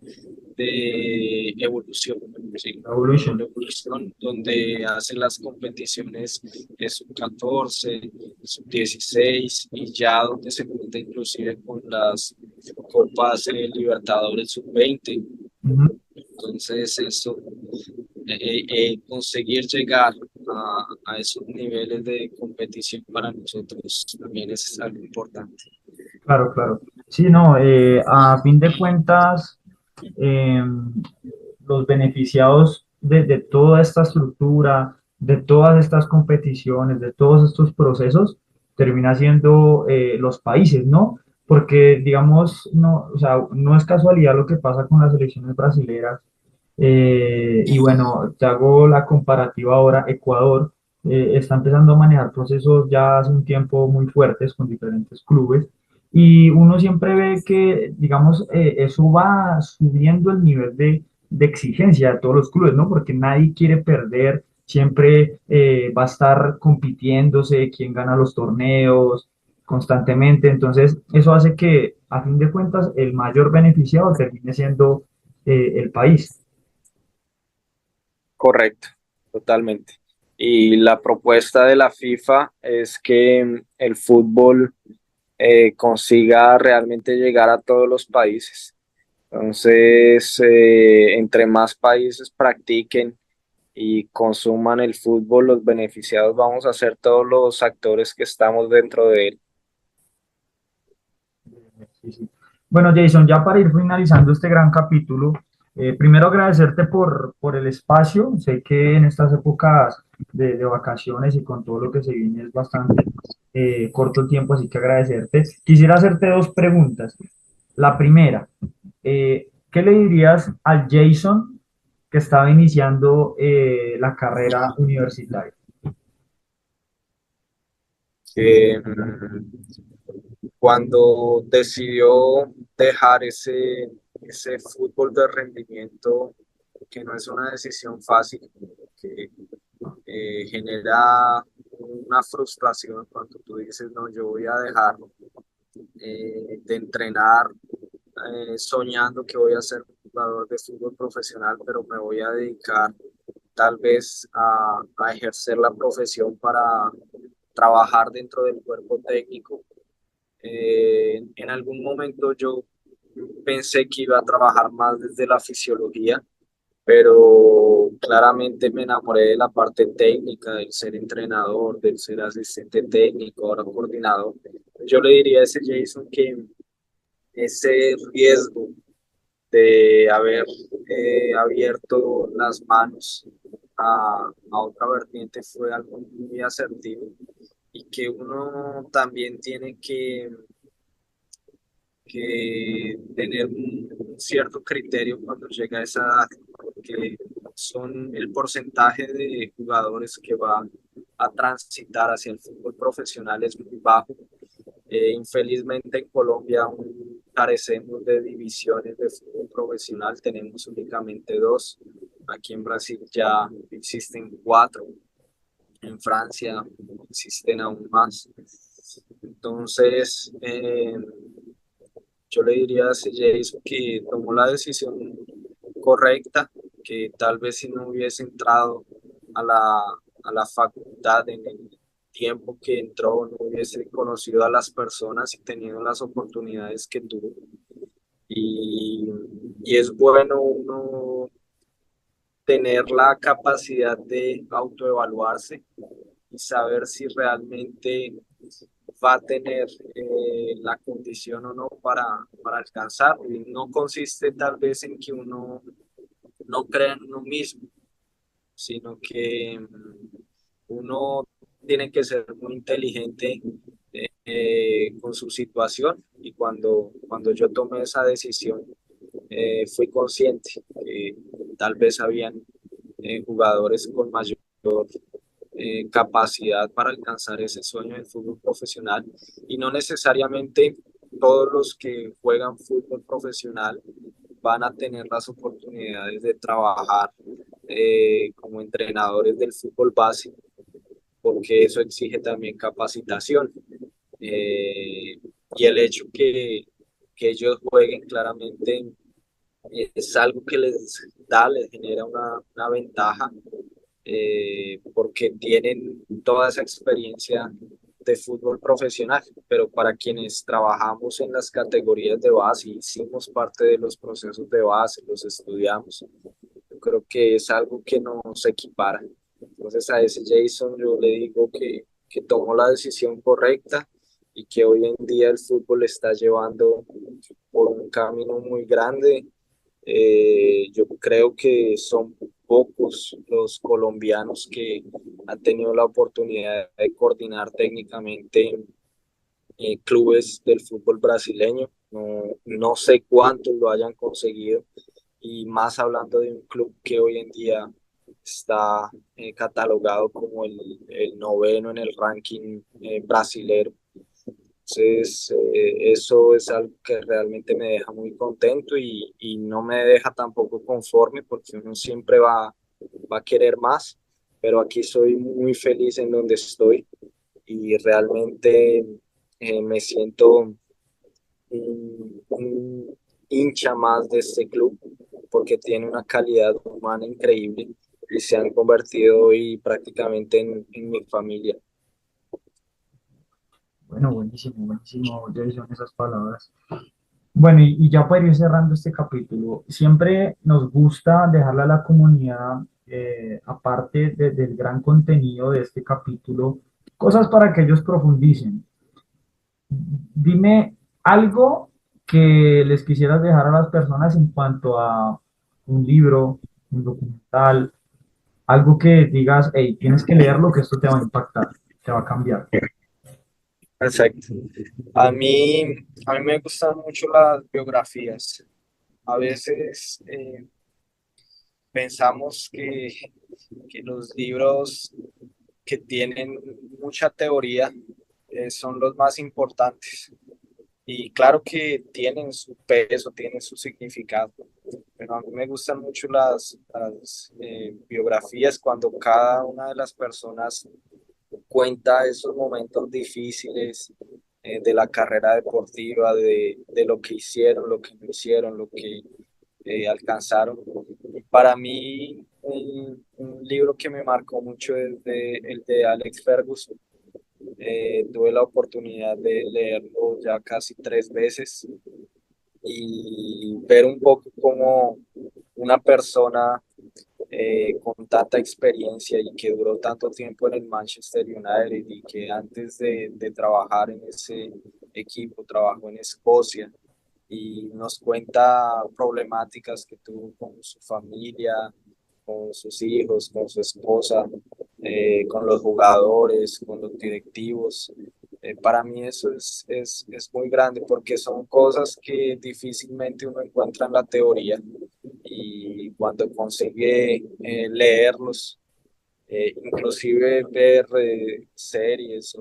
de evolución, ¿sí? Evolution. Evolución, donde hacen las competiciones de sub-14, sub-16 y ya donde se cuenta inclusive con las Copas Libertadores sub-20. Entonces, eso, conseguir llegar a esos niveles de competición para nosotros también es algo importante. Claro, claro. Sí, no, a fin de cuentas, eh, los beneficiados de toda esta estructura, de todas estas competiciones, de todos estos procesos, termina siendo los países, ¿no? Porque, digamos, no, o sea, no es casualidad lo que pasa con las selecciones brasileras. Y bueno, te hago la comparativa ahora. Ecuador está empezando a manejar procesos ya hace un tiempo muy fuertes con diferentes clubes y uno siempre ve que, digamos, eso va subiendo el nivel de exigencia de todos los clubes, ¿no? Porque nadie quiere perder, siempre va a estar compitiéndose quién gana los torneos constantemente. Entonces, eso hace que, a fin de cuentas, el mayor beneficiado termine siendo el país. Correcto, totalmente. Y la propuesta de la FIFA es que el fútbol consiga realmente llegar a todos los países. Entonces, entre más países practiquen y consuman el fútbol, los beneficiados vamos a ser todos los actores que estamos dentro de él. Sí, sí. Bueno, Jason, ya para ir finalizando este gran capítulo, primero agradecerte por el espacio. Sé que en estas épocas de vacaciones y con todo lo que se viene es bastante corto el tiempo, así que agradecerte. Quisiera hacerte dos preguntas. La primera, ¿qué le dirías al Jason que estaba iniciando la carrera universitaria? Eh, Cuando decidió dejar ese fútbol de rendimiento, que no es una decisión fácil, que genera una frustración cuando tú dices, no, yo voy a dejar de entrenar soñando que voy a ser jugador de fútbol profesional, pero me voy a dedicar tal vez a ejercer la profesión para trabajar dentro del cuerpo técnico. En algún momento yo pensé que iba a trabajar más desde la fisiología, pero claramente me enamoré de la parte técnica, del ser entrenador, del ser asistente técnico, ahora coordinador. Yo le diría a ese Jason que ese riesgo de haber abierto las manos a otra vertiente fue algo muy asertivo y que uno también tiene que tener un cierto criterio cuando llega a esa edad, porque son el porcentaje de jugadores que van a transitar hacia el fútbol profesional es muy bajo. Infelizmente en Colombia aún carecemos de divisiones de fútbol profesional, tenemos únicamente dos. Aquí en Brasil ya existen cuatro, en Francia existen aún más. Entonces, yo le diría a ese Jason que tomó la decisión correcta, que tal vez si no hubiese entrado a la facultad en el tiempo que entró, no hubiese conocido a las personas y tenido las oportunidades que tuvo. Y, y es bueno uno tener la capacidad de autoevaluarse y saber si realmente va a tener la condición o no para alcanzar. Y no consiste tal vez en que uno no crea en uno mismo, sino que uno tiene que ser muy inteligente con su situación y cuando yo tomé esa decisión fui consciente que tal vez habían jugadores con mayor capacidad para alcanzar ese sueño del fútbol profesional y no necesariamente todos los que juegan fútbol profesional van a tener las oportunidades de trabajar como entrenadores del fútbol base, porque eso exige también capacitación. Eh, y el hecho que ellos jueguen claramente es algo que les da, les genera una ventaja porque tienen toda esa experiencia de fútbol profesional, pero para quienes trabajamos en las categorías de base, hicimos parte de los procesos de base, los estudiamos, yo creo que es algo que nos equipara. Entonces a ese Jason yo le digo que tomó la decisión correcta y que hoy en día el fútbol está llevando por un camino muy grande. Yo creo que son pocos los colombianos que han tenido la oportunidad de coordinar técnicamente clubes del fútbol brasileño. No sé cuántos lo hayan conseguido, y más hablando de un club que hoy en día está catalogado como el noveno en el ranking brasilero. Entonces, eso es algo que realmente me deja muy contento, y no me deja tampoco conforme, porque uno siempre va a querer más, pero aquí soy muy feliz en donde estoy, y realmente me siento un hincha más de este club, porque tiene una calidad humana increíble y se han convertido hoy prácticamente en mi familia. Bueno, buenísimo, buenísimo, Jason, esas palabras. Bueno, y ya para ir cerrando este capítulo, siempre nos gusta dejarle a la comunidad, aparte del gran contenido de este capítulo, cosas para que ellos profundicen. Dime algo que les quisieras dejar a las personas en cuanto a un libro, un documental, algo que digas, hey, tienes que leerlo, que esto te va a impactar, te va a cambiar. Perfecto. A mí me gustan mucho las biografías. A veces pensamos que los libros que tienen mucha teoría son los más importantes. Y claro que tienen su peso, tienen su significado, pero a mí me gustan mucho las biografías, cuando cada una de las personas cuenta esos momentos difíciles de la carrera deportiva, de lo que hicieron, lo que no hicieron, lo que alcanzaron. Para mí, un libro que me marcó mucho es el de Alex Ferguson. Tuve la oportunidad de leerlo ya casi 3 veces, y ver un poco cómo una persona con tanta experiencia y que duró tanto tiempo en el Manchester United, y que antes de trabajar en ese equipo trabajó en Escocia, y nos cuenta problemáticas que tuvo con su familia, con sus hijos, con su esposa, con los jugadores, con los directivos. Para mí eso es muy grande, porque son cosas que difícilmente uno encuentra en la teoría, y cuando consigue leerlos, inclusive ver series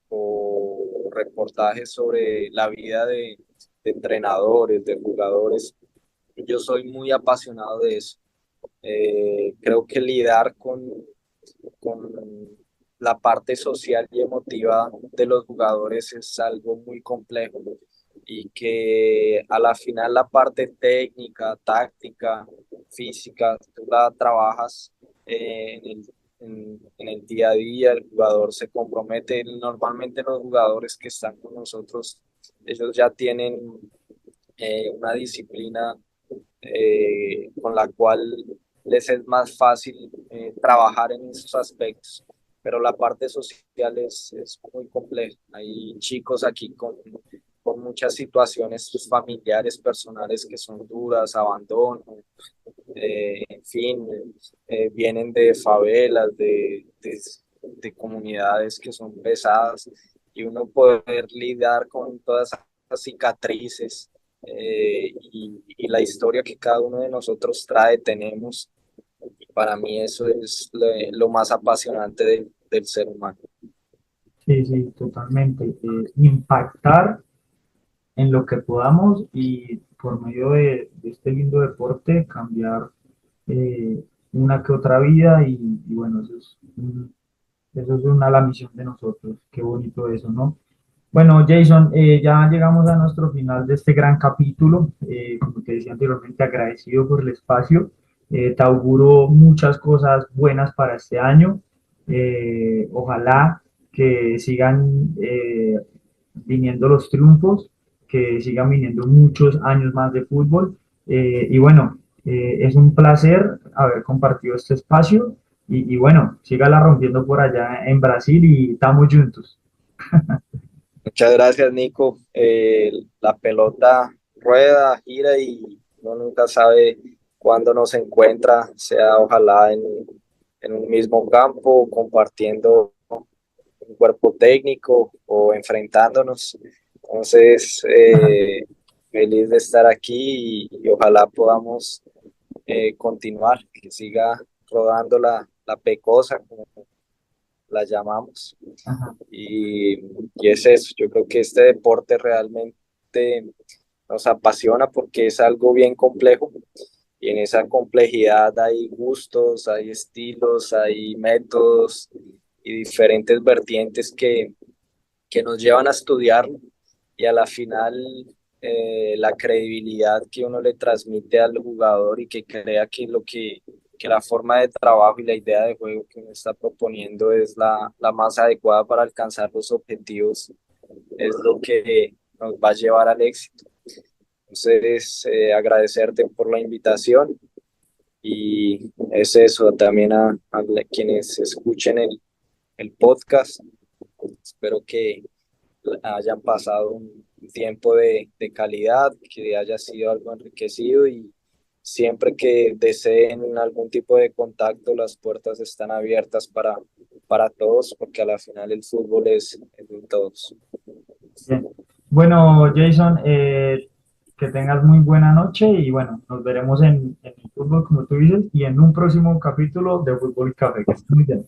o reportajes sobre la vida de entrenadores, de jugadores. Yo soy muy apasionado de eso. Creo que lidiar con la parte social y emotiva de los jugadores es algo muy complejo, y que a la final la parte técnica, táctica, física, tú la trabajas en el día a día. El jugador se compromete. Normalmente los jugadores que están con nosotros, ellos ya tienen una disciplina con la cual les es más fácil trabajar en esos aspectos, pero la parte social es muy compleja. Hay chicos aquí con muchas situaciones familiares, personales, que son duras, abandono, en fin, vienen de favelas, de comunidades que son pesadas, y uno poder lidiar con todas esas cicatrices, y la historia que cada uno de nosotros tenemos. Para mí eso es lo más apasionante del ser humano. Sí, sí, totalmente. Impactar en lo que podamos y por medio de este lindo deporte cambiar una que otra vida y bueno, eso es la misión de nosotros. Qué bonito eso, ¿no? Bueno, Jason, ya llegamos a nuestro final de este gran capítulo. Como te decía anteriormente, agradecido por el espacio. Te auguro muchas cosas buenas para este año. Ojalá que sigan viniendo los triunfos, que sigan viniendo muchos años más de fútbol. Y bueno, es un placer haber compartido este espacio. Y bueno, sígala rompiendo por allá en Brasil y estamos juntos. Muchas gracias, Nico. La pelota rueda, gira y uno nunca sabe cuándo nos encuentra, sea ojalá en un mismo campo, compartiendo un cuerpo técnico o enfrentándonos. Entonces, feliz de estar aquí y ojalá podamos continuar, que siga rodando la pecosa, como la llamamos. Ajá. Y es eso, yo creo que este deporte realmente nos apasiona porque es algo bien complejo y en esa complejidad hay gustos, hay estilos, hay métodos y diferentes vertientes que nos llevan a estudiarlo y a la final la credibilidad que uno le transmite al jugador y que crea que que la forma de trabajo y la idea de juego que uno está proponiendo es la más adecuada para alcanzar los objetivos, es lo que nos va a llevar al éxito. Entonces, agradecerte por la invitación y es eso también a quienes escuchen el podcast. Espero que hayan pasado un tiempo de calidad, que haya sido algo enriquecido y siempre que deseen algún tipo de contacto, las puertas están abiertas para todos, porque a la final el fútbol es de todos. Bien. Bueno, Jason, que tengas muy buena noche y bueno, nos veremos en el fútbol, como tú dices, y en un próximo capítulo de Fútbol y Café. Que estés muy bien.